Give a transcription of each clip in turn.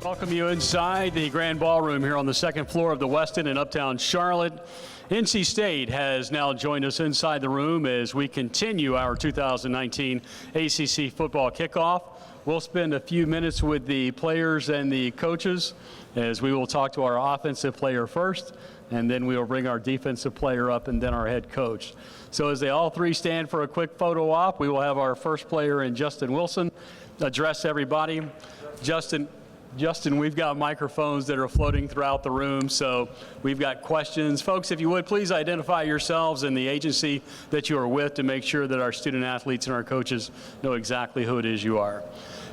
Welcome you inside the Grand Ballroom here on the second floor of the Westin in Uptown Charlotte. NC State has now joined us inside the room as we continue our 2019 ACC football kickoff. We'll spend a few minutes with the players and the coaches as we will talk to our offensive player first, and then we will bring our defensive player up and then our head coach. So as they all three stand for a quick photo op, we will have our first player in Justin Wilson address everybody. Justin, we've got microphones that are floating throughout the room, so we've got questions. Folks, if you would, please identify yourselves and the agency that you are with to make sure that our student athletes and our coaches know exactly who it is you are.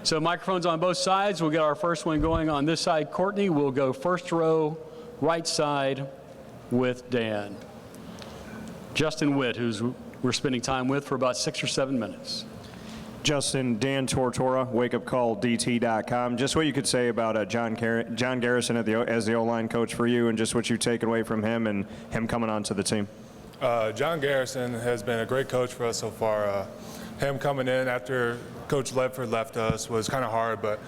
So microphones on both sides. We'll get our first one going on this side. Courtney will go first row, right side with Dan. Justin Witt, who we're spending time with for about 6 or 7 minutes. Justin, Dan Tortora, wakeupcalldt.com. Just what you could say about John Garrison as the O-line coach for you, and just what you've taken away from him and him coming onto the team. John Garrison has been a great coach for us so far. Him coming in after Coach Ledford left us was kind of hard, but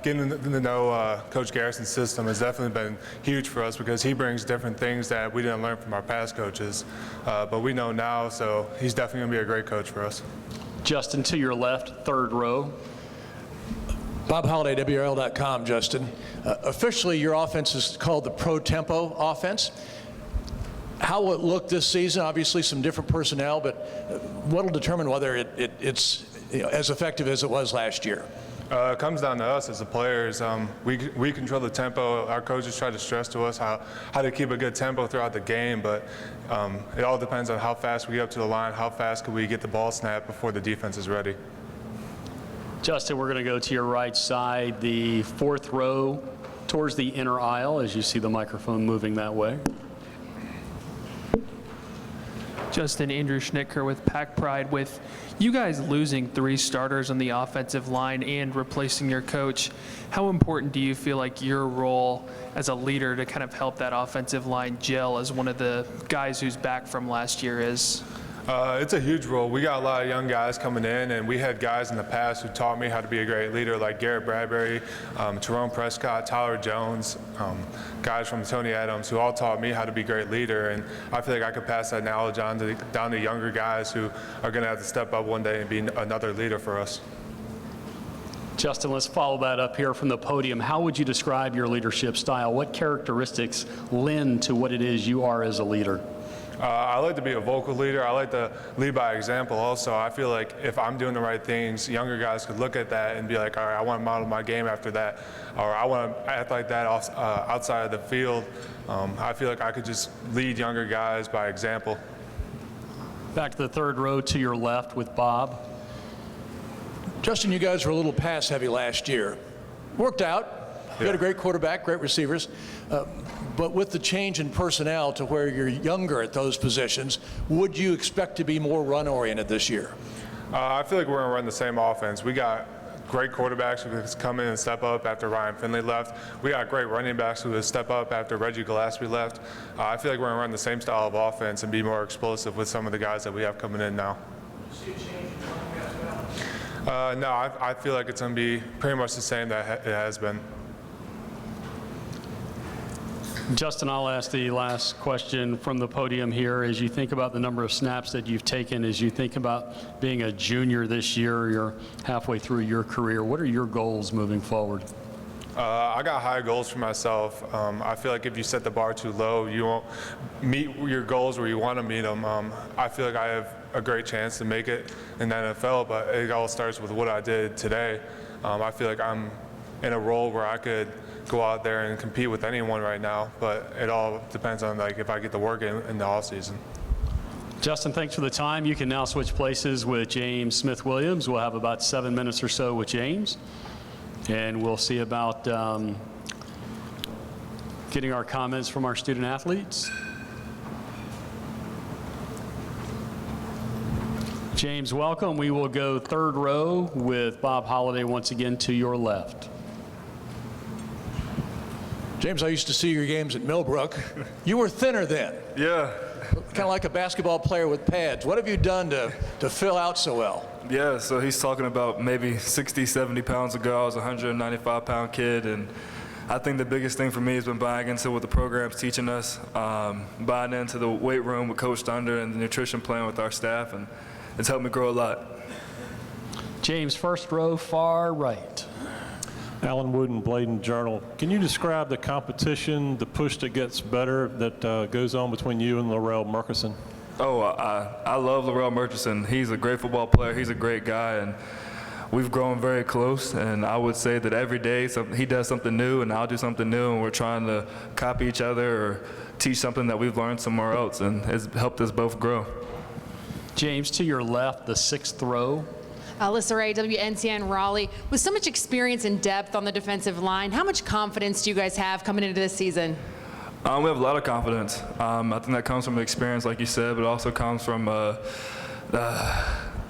getting to know Coach Garrison's system has definitely been huge for us because he brings different things that we didn't learn from our past coaches, but we know now, so he's definitely going to be a great coach for us. Justin, to your left, third row. Bob Holliday, WRL.com, Justin. Officially, your offense is called the Pro Tempo offense. How will it look this season? Obviously, some different personnel, but what will determine whether it's as effective as it was last year? It comes down to us as the players. We control the tempo. Our coaches try to stress to us how to keep a good tempo throughout the game, but it all depends on how fast we get up to the line, how fast can we get the ball snapped before the defense is ready. Justin, we're going to go to your right side, the fourth row towards the inner aisle as you see the microphone moving that way. Justin, Andrew Schnittker with Pack Pride. With you guys losing 3 starters on the offensive line and replacing your coach, how important do you feel like your role as a leader to kind of help that offensive line gel as one of the guys who's back from last year is? It's a huge role. We got a lot of young guys coming in, and we had guys in the past who taught me how to be a great leader, like Garrett Bradbury, Tyrone Prescott, Tyler Jones, guys from Tony Adams, who all taught me how to be a great leader. And I feel like I could pass that knowledge on down to younger guys who are going to have to step up one day and be another leader for us. Justin, let's follow that up here from the podium. How would you describe your leadership style? What characteristics lend to what it is you are as a leader? I like to be a vocal leader. I like to lead by example also. I feel like if I'm doing the right things, younger guys could look at that and be like, all right, I want to model my game after that, or I want to act like that outside of the field. I feel like I could just lead younger guys by example. Back to the third row to your left with Bob. Justin, you guys were a little pass heavy last year. Worked out. You had a great quarterback, great receivers. But with the change in personnel to where you're younger at those positions, would you expect to be more run-oriented this year? I feel like we're going to run the same offense. We got great quarterbacks who could come in and step up after Ryan Finley left. We got great running backs who would step up after Reggie Gillespie left. I feel like we're going to run the same style of offense and be more explosive with some of the guys that we have coming in now. No, I feel like it's going to be pretty much the same that it has been. Justin, I'll ask the last question from the podium here. As you think about the number of snaps that you've taken, as you think about being a junior this year, you're halfway through your career, what are your goals moving forward? I got high goals for myself. I feel like if you set the bar too low, you won't meet your goals where you want to meet them. I feel like I have a great chance to make it in the NFL, but it all starts with what I did today. I feel like I'm in a role where I could go out there and compete with anyone right now, but it all depends on like if I get the work in the off season. Justin, thanks for the time. You can now switch places with James Smith-Williams. We'll have about 7 minutes or so with James, and we'll see about getting our comments from our student athletes. James, welcome. We will go third row with Bob Holliday once again to your left. James, I used to see your games at Millbrook. You were thinner then. Yeah. Kind of like a basketball player with pads. What have you done to fill out so well? Yeah, so he's talking about maybe 60, 70 pounds ago. I was a 195-pound kid, and I think the biggest thing for me has been buying into what the program's teaching us, buying into the weight room with Coach Thunder and the nutrition plan with our staff, and it's helped me grow a lot. James, first row, far right. Alan Wooden, Bladen Journal. Can you describe the competition, the push that gets better that goes on between you and Laurel Murchison? Oh, I love Laurel Murchison. He's a great football player. He's a great guy, and we've grown very close. And I would say that every day he does something new, and I'll do something new, and we're trying to copy each other or teach something that we've learned somewhere else, and it's helped us both grow. James, to your left, the sixth row. Alyssa Ray, WNCN Raleigh. With so much experience and depth on the defensive line, how much confidence do you guys have coming into this season? We have a lot of confidence. I think that comes from experience, like you said, but it also comes from,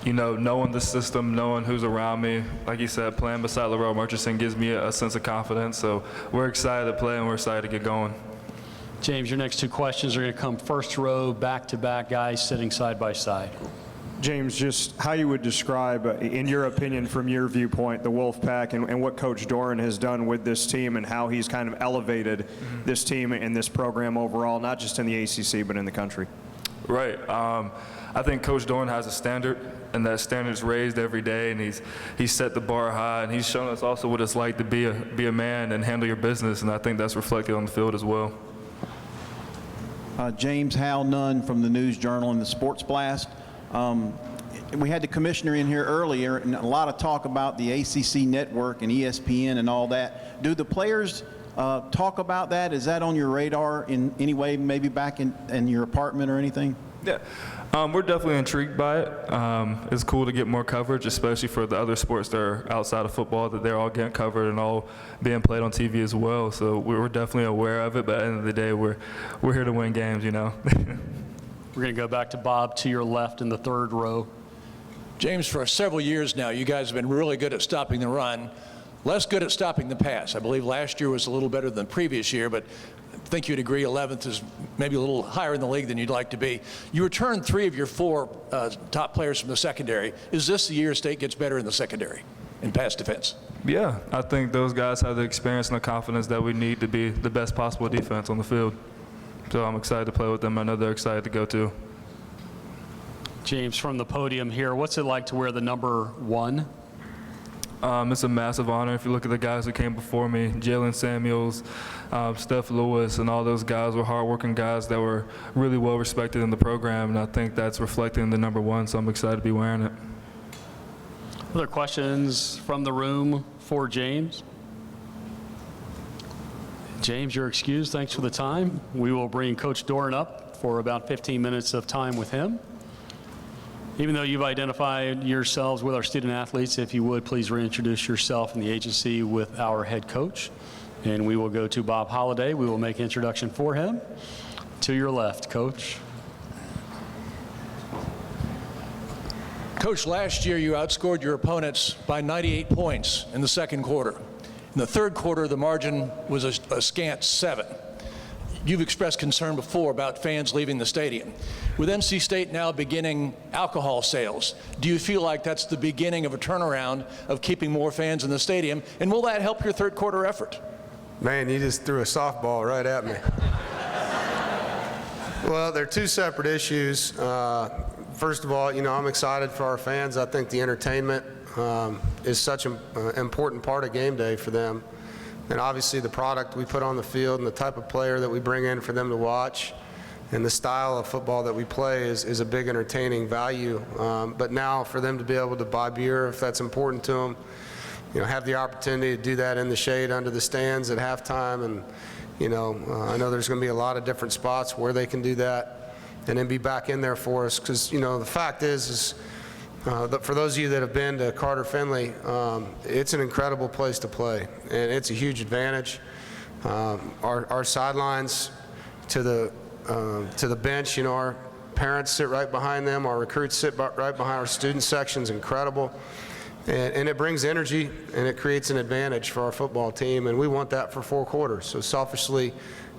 knowing the system, knowing who's around me. Like you said, playing beside Laurel Murchison gives me a sense of confidence. So we're excited to play, and we're excited to get going. James, your next two questions are going to come first row, back-to-back guys sitting side by side. James, just how you would describe, in your opinion, from your viewpoint, the Wolfpack and what Coach Doran has done with this team and how he's kind of elevated this team and this program overall, not just in the ACC, but in the country. Right. I think Coach Doran has a standard, and that standard is raised every day, and he's set the bar high, and he's shown us also what it's like to be a man and handle your business, and I think that's reflected on the field as well. James Hal Nunn from the News Journal and the Sports Blast. We had the commissioner in here earlier, and a lot of talk about the ACC network and ESPN and all that. Do the players talk about that? Is that on your radar in any way, maybe back in your apartment or anything? Yeah, we're definitely intrigued by it. It's cool to get more coverage, especially for the other sports that are outside of football, that they're all getting covered and all being played on TV as well. So we're definitely aware of it, but at the end of the day, we're here to win games, you know. We're going to go back to Bob to your left in the third row. James, for several years now, you guys have been really good at stopping the run, less good at stopping the pass. I believe last year was a little better than the previous year, but I think you'd agree 11th is maybe a little higher in the league than you'd like to be. You returned 3 of your 4 top players from the secondary. Is this the year State gets better in the secondary in pass defense? Yeah, I think those guys have the experience and the confidence that we need to be the best possible defense on the field. So I'm excited to play with them. I know they're excited to go too. James, from the podium here, what's it like to wear the number 1? It's a massive honor. If you look at the guys who came before me, Jalen Samuels, Steph Lewis, and all those guys were hardworking guys that were really well respected in the program, and I think that's reflected in the number 1, so I'm excited to be wearing it. Other questions from the room for James? James, you're excused. Thanks for the time. We will bring Coach Doran up for about 15 minutes of time with him. Even though you've identified yourselves with our student athletes, if you would, please reintroduce yourself and the agency with our head coach. And we will go to Bob Holliday. We will make an introduction for him. To your left, Coach. Coach, last year you outscored your opponents by 98 points in the second quarter. In the third quarter, the margin was a scant 7. You've expressed concern before about fans leaving the stadium. With NC State now beginning alcohol sales, do you feel like that's the beginning of a turnaround of keeping more fans in the stadium? And will that help your third quarter effort? Man, you just threw a softball right at me. Well, they're 2 separate issues. First of all, I'm excited for our fans. I think the entertainment is such an important part of game day for them. And obviously the product we put on the field and the type of player that we bring in for them to watch and the style of football that we play is a big entertaining value. But now for them to be able to buy beer if that's important to them, have the opportunity to do that in the shade under the stands at halftime. And, I know there's going to be a lot of different spots where they can do that and then be back in there for us. Because, the fact is for those of you that have been to Carter Finley, it's an incredible place to play, and it's a huge advantage. Our sidelines to the bench, our parents sit right behind them, our recruits sit right behind our student section's incredible, and it brings energy and it creates an advantage for our football team, and we want that for 4 quarters. So selfishly,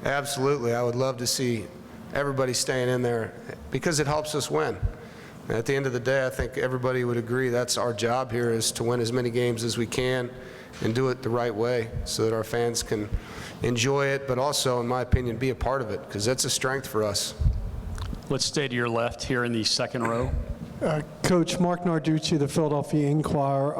absolutely, I would love to see everybody staying in there because it helps us win. At the end of the day, I think everybody would agree that's our job here, is to win as many games as we can and do it the right way so that our fans can enjoy it, but also, in my opinion, be a part of it, because that's a strength for us. Let's stay to your left here in the second row. Coach, Mark Narducci, the Philadelphia Inquirer.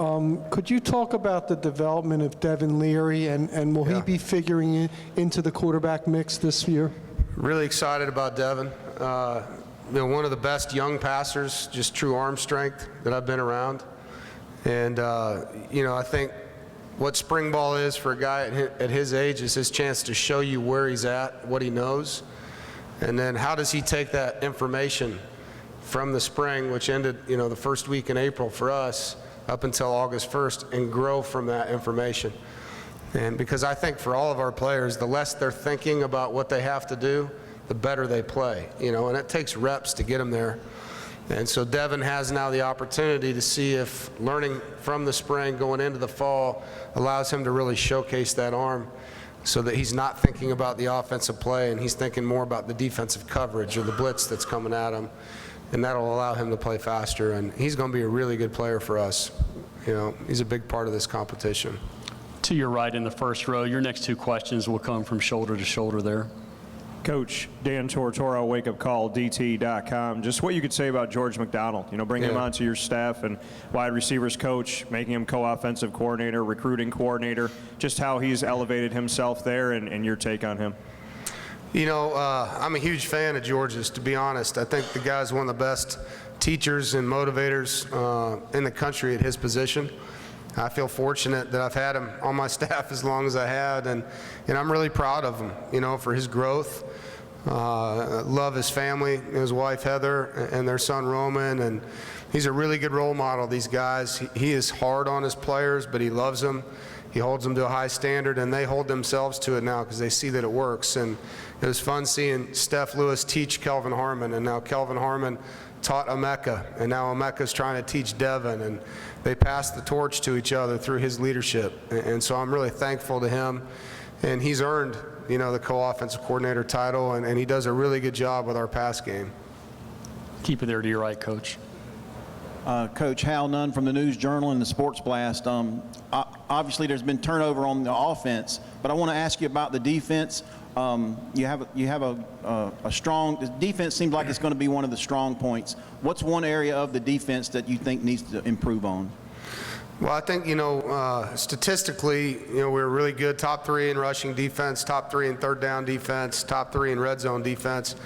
Could you talk about the development of Devin Leary, and will he be figuring into the quarterback mix this year? Really excited about Devin. One of the best young passers, just true arm strength that I've been around. And, I think what spring ball is for a guy at his age is his chance to show you where he's at, what he knows, and then how does he take that information from the spring, which ended, the first week in April for us, up until August 1st, and grow from that information. And because I think for all of our players, the less they're thinking about what they have to do, the better they play, and it takes reps to get them there. And so Devin has now the opportunity to see if learning from the spring going into the fall allows him to really showcase that arm, so that he's not thinking about the offensive play and he's thinking more about the defensive coverage or the blitz that's coming at him. And that'll allow him to play faster, and he's going to be a really good player for us. He's a big part of this competition. To your right in the first row, your next two questions will come from shoulder to shoulder there. Coach Dan Tortora, wakeupcalldt.com. Just what you could say about George McDonald, bringing him onto your staff and wide receivers coach, making him co-offensive coordinator, recruiting coordinator, just how he's elevated himself there and your take on him. I'm a huge fan of George's, to be honest. I think the guy's one of the best teachers and motivators in the country at his position. I feel fortunate that I've had him on my staff as long as I had, and I'm really proud of him, for his growth. Love his family, his wife Heather, and their son Roman, and he's a really good role model, these guys. He is hard on his players, but he loves them. He holds them to a high standard, and they hold themselves to it now because they see that it works. And it was fun seeing Steph Lewis teach Kelvin Harmon, and now Kelvin Harmon taught Emeka, and now Emeka's trying to teach Devin, and they passed the torch to each other through his leadership. And so I'm really thankful to him, and he's earned, the co-offensive coordinator title, and he does a really good job with our pass game. Keep it there to your right, Coach. Coach Hal Nunn from the News Journal and the Sports Blast. Obviously, there's been turnover on the offense, but I want to ask you about the defense. You have a strong – the defense seems like it's going to be one of the strong points. What's one area of the defense that you think needs to improve on? Well, I think, statistically, we're really good, top 3 in rushing defense, top 3 in third down defense, top 3 in red zone defense.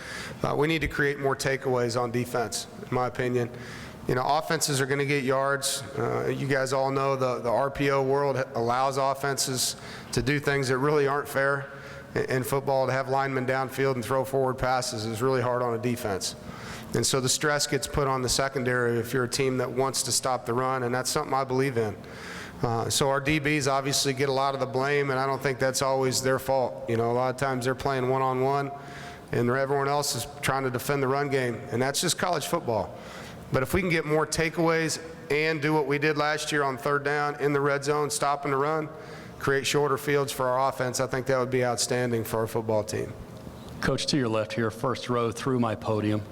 We need to create more takeaways on defense, in my opinion. Offenses are going to get yards. You guys all know the RPO world allows offenses to do things that really aren't fair. In football, to have linemen downfield and throw forward passes is really hard on a defense. And so the stress gets put on the secondary if you're a team that wants to stop the run, and that's something I believe in. So our DBs obviously get a lot of the blame, and I don't think that's always their fault. A lot of times they're playing one-on-one, and everyone else is trying to defend the run game, and that's just college football. But if we can get more takeaways and do what we did last year on third down in the red zone, stopping the run, create shorter fields for our offense, I think that would be outstanding for our football team. Coach, to your left here, first row through my podium.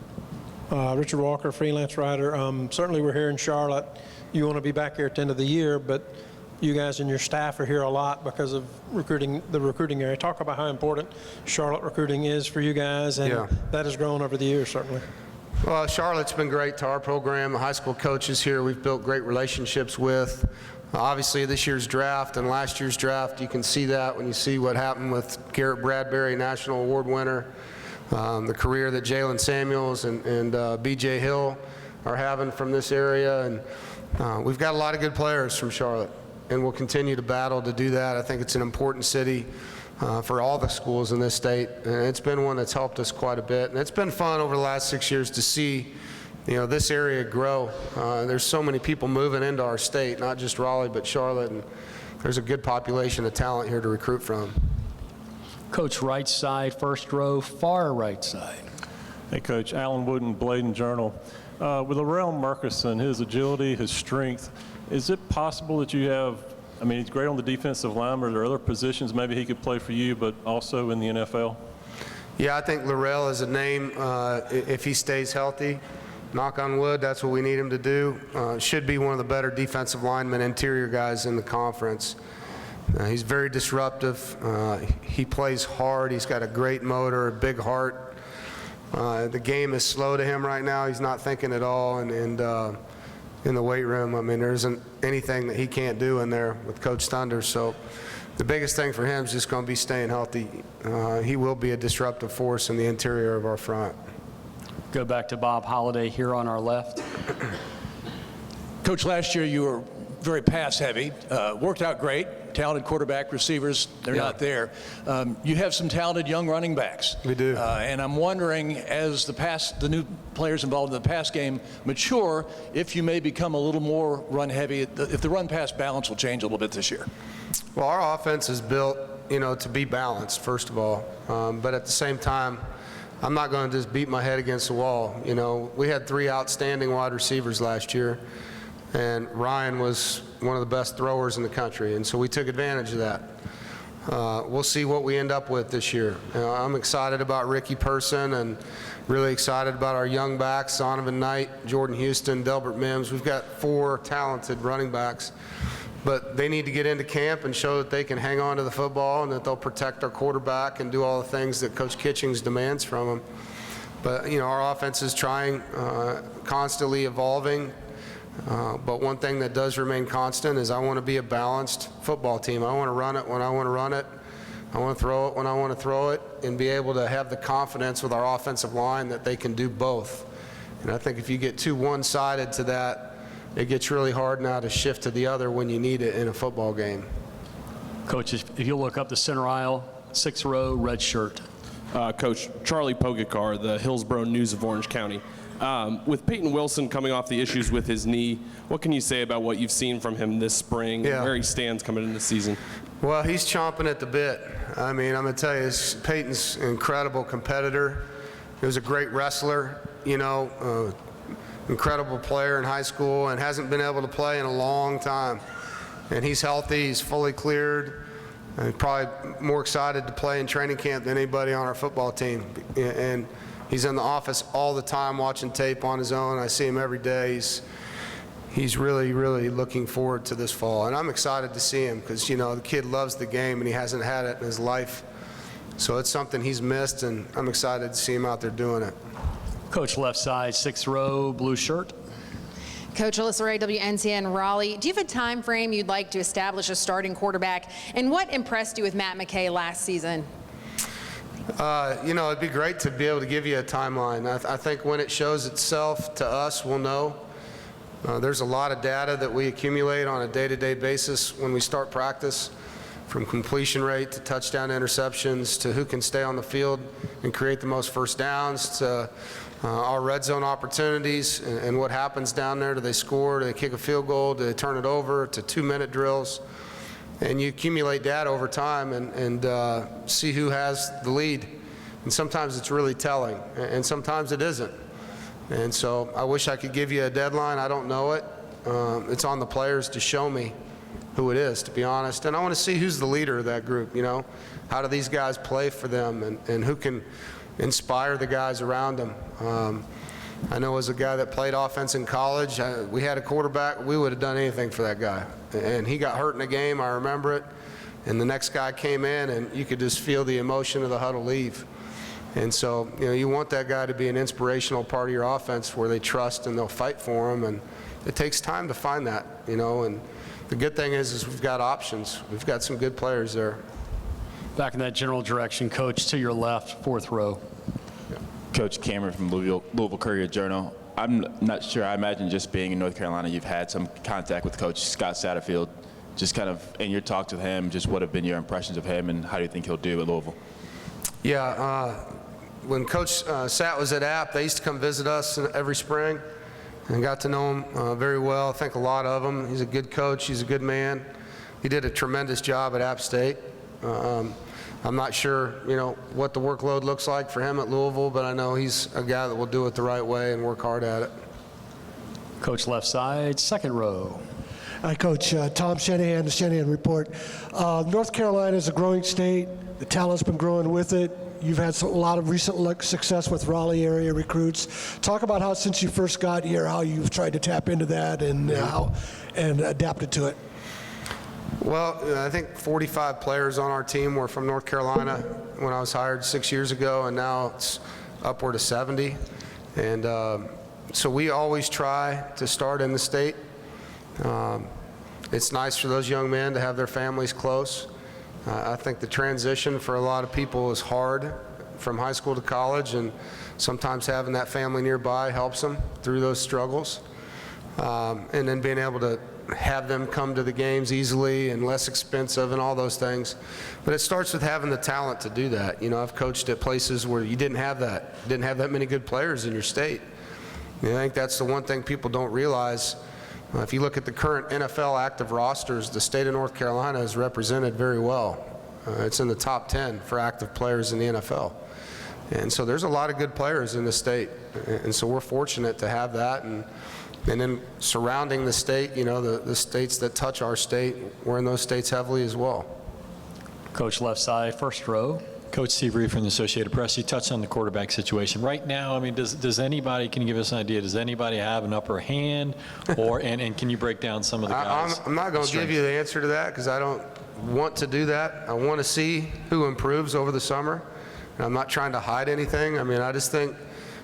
Richard Walker, freelance writer. Certainly we're here in Charlotte. You want to be back here at the end of the year, but you guys and your staff are here a lot because of the recruiting area. Talk about how important Charlotte recruiting is for you guys, and that has grown over the years, certainly. Well, Charlotte's been great to our program. The high school coaches here we've built great relationships with. Obviously, this year's draft and last year's draft, you can see that when you see what happened with Garrett Bradbury, National Award winner, the career that Jalen Samuels and B.J. Hill are having from this area. And we've got a lot of good players from Charlotte, and we'll continue to battle to do that. I think it's an important city for all the schools in this state, and it's been one that's helped us quite a bit. And it's been fun over the last 6 years to see this area grow. There's so many people moving into our state, not just Raleigh, but Charlotte, and there's a good population of talent here to recruit from. Coach, right side, first row, far right side. Hey, Coach, Alan Wooden, Bladen Journal. With Laurel Murchison, his agility, his strength, is it possible that you have, he's great on the defensive line, but are there other positions maybe he could play for you, but also in the NFL? Yeah, I think Laurel is a name, if he stays healthy, knock on wood, that's what we need him to do. Should be one of the better defensive linemen, interior guys in the conference. He's very disruptive. He plays hard. He's got a great motor, a big heart. The game is slow to him right now. He's not thinking at all. And in the weight room, I mean, there isn't anything that he can't do in there with Coach Thunder. So the biggest thing for him is just going to be staying healthy. He will be a disruptive force in the interior of our front. Go back to Bob Holliday here on our left. Coach, last year you were very pass heavy, worked out great, talented quarterback, receivers, they're not there. You have some talented young running backs. We do. And I'm wondering, as the new players involved in the pass game mature, if you may become a little more run heavy, if the run-pass balance will change a little bit this year. Well, our offense is built, to be balanced, first of all. But at the same time, I'm not going to just beat my head against the wall. We had 3 outstanding wide receivers last year, and Ryan was one of the best throwers in the country, and so we took advantage of that. We'll see what we end up with this year. I'm excited about Ricky Person and really excited about our young backs, Zonovan Knight, Jordan Houston, Delbert Mims. We've got 4 talented running backs, but they need to get into camp and show that they can hang on to the football and that they'll protect our quarterback and do all the things that Coach Kitchings demands from them. But, our offense is trying, constantly evolving. But one thing that does remain constant is I want to be a balanced football team. I want to run it when I want to run it. I want to throw it when I want to throw it, and be able to have the confidence with our offensive line that they can do both. And I think if you get too one-sided to that, it gets really hard now to shift to the other when you need it in a football game. Coach, if you'll look up the center aisle, 6th row, red shirt. Coach, Charlie Pogakar, the Hillsborough News of Orange County. With Peyton Wilson coming off the issues with his knee, what can you say about what you've seen from him this spring and where he stands coming into the season? Well, he's chomping at the bit. I mean, I'm going to tell you, Peyton's an incredible competitor. He was a great wrestler, incredible player in high school, and hasn't been able to play in a long time. And he's healthy, he's fully cleared, and probably more excited to play in training camp than anybody on our football team. And he's in the office all the time watching tape on his own. I see him every day. He's really, really looking forward to this fall. And I'm excited to see him because, the kid loves the game and he hasn't had it in his life. So it's something he's missed, and I'm excited to see him out there doing it. Coach, left side, 6th row, blue shirt. Coach Alyssa Ray, WNCN Raleigh. Do you have a time frame you'd like to establish a starting quarterback? And what impressed you with Matt McKay last season? It'd be great to be able to give you a timeline. I think when it shows itself to us, we'll know. There's a lot of data that we accumulate on a day-to-day basis when we start practice, from completion rate to touchdown interceptions to who can stay on the field and create the most first downs to our red zone opportunities and what happens down there. Do they score? Do they kick a field goal? Do they turn it over? To 2-minute drills. And you accumulate data over time and see who has the lead. And sometimes it's really telling, and sometimes it isn't. And so I wish I could give you a deadline. I don't know it. It's on the players to show me who it is, to be honest. And I want to see who's the leader of that group, How do these guys play for them, and who can inspire the guys around them. I know as a guy that played offense in college, we had a quarterback, we would have done anything for that guy. And he got hurt in a game, I remember it. And the next guy came in, and you could just feel the emotion of the huddle leave. And so, you want that guy to be an inspirational part of your offense where they trust and they'll fight for him. And it takes time to find that, And the good thing is we've got options. We've got some good players there. Back in that general direction, Coach, to your left, 4th row. Coach Cameron from Louisville Courier-Journal. I'm not sure. I imagine just being in North Carolina, you've had some contact with Coach Scott Satterfield. Just kind of in your talks with him, just what have been your impressions of him, and how do you think he'll do at Louisville? Yeah, when Coach Sat was at App, they used to come visit us every spring, and got to know him very well. I think a lot of him. He's a good coach. He's a good man. He did a tremendous job at App State. I'm not sure, what the workload looks like for him at Louisville, but I know he's a guy that will do it the right way and work hard at it. Coach, left side, 2nd row. Hi, Coach. Tom Shanahan, the Shanahan Report. North Carolina is a growing state. The talent's been growing with it. you've had a lot of recent success with Raleigh area recruits. Talk about how, since you first got here, how you've tried to tap into that and adapted to it. Well, I think 45 players on our team were from North Carolina when I was hired 6 years ago, and now it's upward of 70. And so we always try to start in the state. It's nice for those young men to have their families close. I think the transition for a lot of people is hard from high school to college, and sometimes having that family nearby helps them through those struggles. And then being able to have them come to the games easily and less expensive and all those things. But it starts with having the talent to do that. You know, I've coached at places where you didn't have that many good players in your state. And I think that's the one thing people don't realize. If you look at the current NFL active rosters, the state of North Carolina is represented very well. It's in the top 10 for active players in the NFL. And so there's a lot of good players in the state. And so we're fortunate to have that. And then surrounding the state, you know, the states that touch our state, we're in those states heavily as well. Coach left side, first row. Coach Steve Reed from the Associated Press, you touched on the quarterback situation. Right now, I mean, does anybody, can you give us an idea, does anybody have an upper hand? And can you break down some of the guys? I'm not going to give you the answer to that because I don't want to do that. I want to see who improves over the summer. And I'm not trying to hide anything. I mean, I just think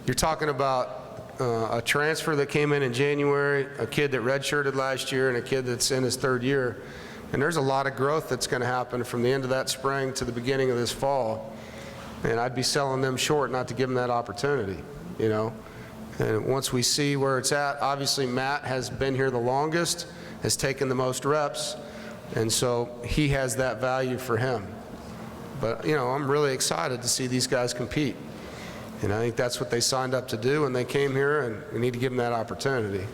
you're talking about a transfer that came in January, a kid that redshirted last year, and a kid that's in his third year. And there's a lot of growth that's going to happen from the end of that spring to the beginning of this fall. And I'd be selling them short not to give them that opportunity, you know. And once we see where it's at, obviously Matt has been here the longest, has taken the most reps, and so he has that value for him. But, you know, I'm really excited to see these guys compete. And I think that's what they signed up to do when they came here, and we need to give them that opportunity.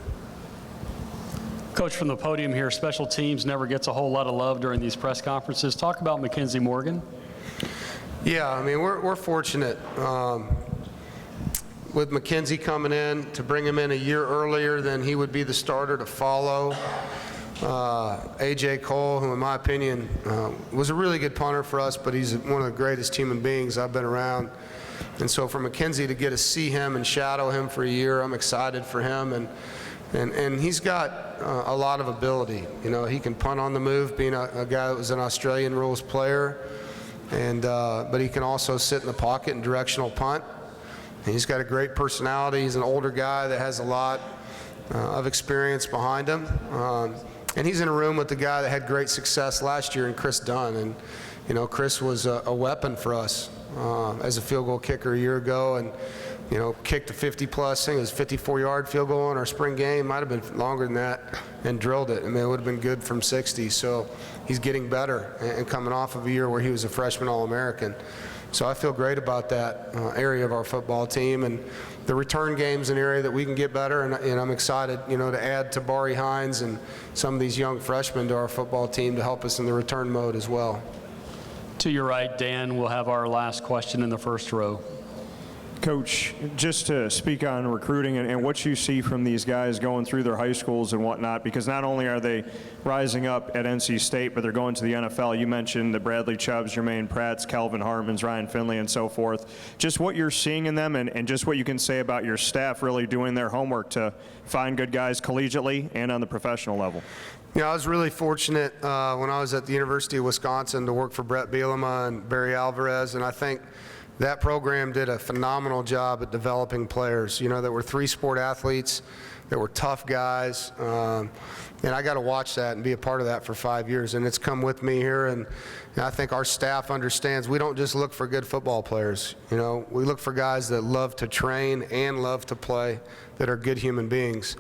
Coach, from the podium here, special teams never gets a whole lot of love during these press conferences. Talk about Mckenzie Morgan. Yeah, I mean, we're fortunate with Mckenzie coming in, to bring him in a year earlier than he would be the starter, to follow A.J. Cole, who in my opinion was a really good punter for us, but he's one of the greatest human beings I've been around. And so for Mckenzie to get to see him and shadow him for a year, I'm excited for him. And he's got a lot of ability. You know, he can punt on the move, being a guy that was an Australian rules player, and but he can also sit in the pocket and directional punt. And he's got a great personality. He's an older guy that has a lot of experience behind him. And he's in a room with the guy that had great success last year in Chris Dunn. And, you know, Chris was a weapon for us as a field goal kicker a year ago, and, you know, kicked a 50-plus, I think it was a 54-yard field goal in our spring game. Might have been longer than that, and drilled it. I mean, it would have been good from 60. So he's getting better and coming off of a year where he was a freshman All-American. So I feel great about that area of our football team. And the return game's an area that we can get better, and I'm excited, you know, to add Tabari Hines and some of these young freshmen to our football team to help us in the return mode as well. To your right, Dan, we'll have our last question in the first row. Coach, just to speak on recruiting and what you see from these guys going through their high schools and whatnot, because not only are they rising up at NC State, but they're going to the NFL. You mentioned the Bradley Chubbs, Jermaine Pratts, Calvin Harmons, Ryan Finley, and so forth. Just what you're seeing in them, and just what you can say about your staff really doing their homework to find good guys collegiately and on the professional level. Yeah, I was really fortunate when I was at the University of Wisconsin to work for Brett Bielema and Barry Alvarez, and I think that program did a phenomenal job at developing players, you know, that were three-sport athletes, that were tough guys, and I got to watch that and be a part of that for 5 years, and it's come with me here, and I think our staff understands we don't just look for good football players, you know, we look for guys that love to train and love to play, that are good human beings.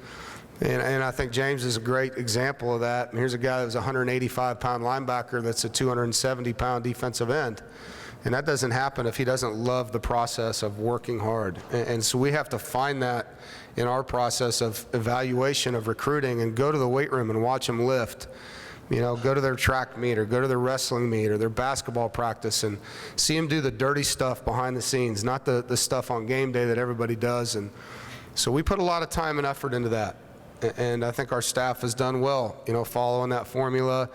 And I think James is a great example of that. And here's a guy that was a 185-pound linebacker that's a 270-pound defensive end. And that doesn't happen if he doesn't love the process of working hard. And so we have to find that in our process of evaluation of recruiting, and go to the weight room and watch them lift. You know, go to their track meet or go to their wrestling meet or their basketball practice and see them do the dirty stuff behind the scenes, not the stuff on game day that everybody does. And so we put a lot of time and effort into that. and I think our staff has done well, following that formula.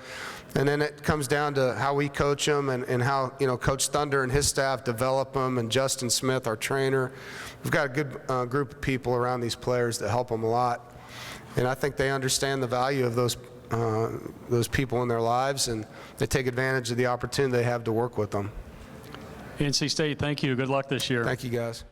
And then it comes down to how we coach them and how, Coach Thunder and his staff develop them, and Justin Smith, our trainer. We've got a good group of people around these players that help them a lot. And I think they understand the value of those people in their lives, and they take advantage of the opportunity they have to work with them. NC State, thank you. Good luck this year. Thank you, guys.